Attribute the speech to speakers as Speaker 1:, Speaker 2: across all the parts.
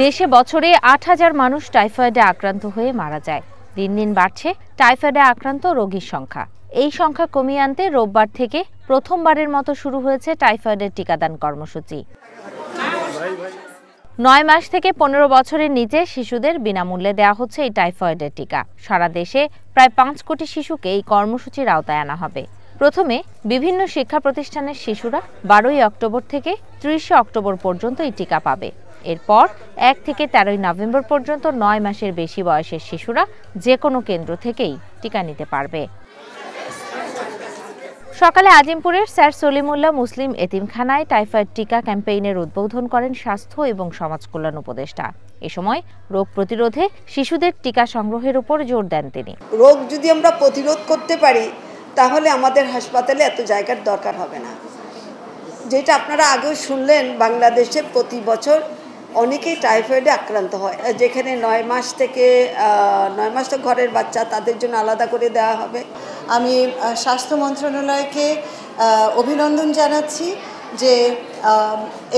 Speaker 1: দেশে বছরে ৮,০০০ মানুষ টাইফয়েডে আক্রান্ত হয়ে মারা যায়। দিন দিন বাড়ছে টাইফয়েডে আক্রান্ত রোগীর সংখ্যা। এই সংখ্যা কমিয়ে আনতে রোববার থেকে প্রথমবারের মতো শুরু হয়েছে টাইফয়েডের টিকাদান কর্মসূচি। ৯ মাস থেকে ১৫ বছরের নিচে শিশুদের বিনামূল্যে দেওয়া হচ্ছে এই টাইফয়েডের টিকা। সারা দেশে প্রায় ৫ কোটি শিশুকে এই কর্মসূচির আওতায় আনা হবে। প্রথমে বিভিন্ন শিক্ষা প্রতিষ্ঠানের শিশুরা ১২ই অক্টোবর থেকে ৩০ অক্টোবর পর্যন্ত এই টিকা পাবে। এরপর ১ থেকে ১৩ নভেম্বর পর্যন্ত ৯ মাসের বেশি বয়সের শিশুরা যে কোনো কেন্দ্র থেকেই টিকা নিতে পারবে। সকালে আজিমপুরের স্যার সলিমুল্লাহ মুসলিম এতিমখানায় টাইফয়েড টিকা ক্যাম্পেইনের উদ্বোধন করেন স্বাস্থ্য এবং সমাজ কল্যাণ উপদেষ্টা। এ সময় রোগ প্রতিরোধে শিশুদের টিকা সংগ্রহের উপর জোর দেন তিনি।
Speaker 2: রোগ যদি আমরা প্রতিরোধ করতে পারি তাহলে আমাদের হাসপাতালে এত জায়গার দরকার হবে না। যেটা আপনারা আগেও শুনলেন, বাংলাদেশে প্রতি বছর অনেকেই টাইফয়েডে আক্রান্ত হয়, যেখানে ৯ মাস থেকে ৯ মাস তো ঘরের বাচ্চা, তাদের জন্য আলাদা করে দেওয়া হবে।
Speaker 3: আমি স্বাস্থ্য মন্ত্রণালয়কে অভিনন্দন জানাচ্ছি যে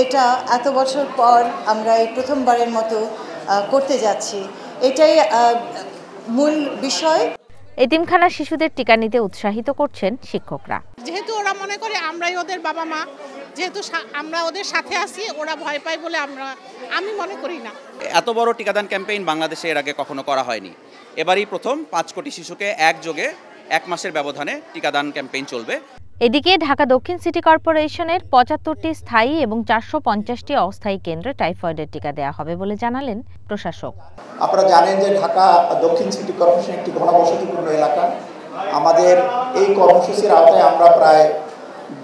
Speaker 3: এটা এত বছর পর আমরা এই প্রথমবারের মতো করতে যাচ্ছি। এটাই মূল বিষয়।
Speaker 1: এতিমখানা শিশুদের টিকা নিতে উৎসাহিত করছেন শিক্ষকরা।
Speaker 4: যেহেতু ওরা মনে করে আমরাই ওদের বাবা মা, যেহেতু আমরা ওদের সাথে আছি, ওরা ভয় পায় বলে আমি মনে করি না।
Speaker 5: এত বড় টিকাদান ক্যাম্পেইন বাংলাদেশে এর আগে কখনো করা হয়নি। এবারই প্রথম ৫ কোটি শিশুকে একযোগে ১ মাসের ব্যবধানে টিকাদান ক্যাম্পেইন চলবে।
Speaker 1: এদিকে ঢাকা দক্ষিণ সিটি কর্পোরেশনের ৭৫টি স্থায়ী এবং ৪৫০টি অস্থায়ী কেন্দ্রে টাইফয়েডের টিকা দেওয়া হবে বলে জানালেন প্রশাসক।
Speaker 6: আপনারা জানেন যে ঢাকা দক্ষিণ সিটি কর্পোরেশন একটি ঘনবসতিপূর্ণ এলাকা। আমাদের এই কর্মসূচির আওতায় আমরা প্রায়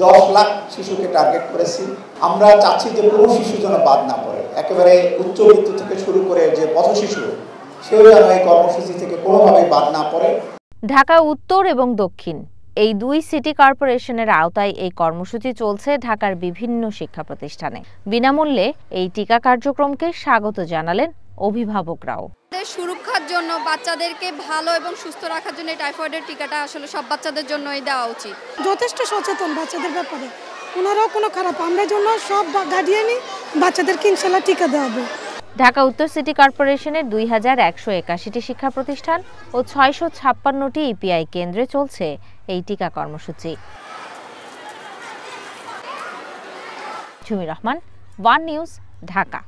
Speaker 6: ১০ লাখ শিশুকে টার্গেট করেছি। আমরা চাচ্ছি যে কোনো শিশু যেন বাদ না পড়ে, একেবারে উচ্চবিত্ত থেকে শুরু করে যে পথ শিশু, সেও যেন এই কর্মসূচি থেকে কোনোভাবেই বাদ না পড়ে।
Speaker 1: ঢাকা উত্তর এবং দক্ষিণ এই ২ সিটি কর্পোরেশনের আওতায় এই কর্মসূচি চলছে ঢাকার বিভিন্ন শিক্ষা প্রতিষ্ঠানে। বিনামূল্যে এই টিকা কার্যক্রমকে স্বাগত জানালেন অভিভাবকরাও।
Speaker 7: সুরক্ষার জন্য, বাচ্চাদেরকে ভালো এবং সুস্থ রাখার জন্য টাইফয়েডের টিকাটা আসলে সব বাচ্চাদের জন্যই দেওয়া উচিত।
Speaker 8: যথেষ্ট সচেতন বাচ্চাদের ব্যাপারে, ওনারাও কোনো খারাপ, আমরা জন্য সব গার্ডিয়ানই বাচ্চাদেরকে ইনশাল্লাহ টিকা দেওয়াবে।
Speaker 1: ঢাকা উত্তর সিটি কর্পোরেশনের ২,১৮১টি শিক্ষা প্রতিষ্ঠান ও ৬৫৬টি ইপিআই কেন্দ্রে চলছে এই টিকা কর্মসূচি। ঝুমি রহমান, ওয়ান নিউজ, ঢাকা।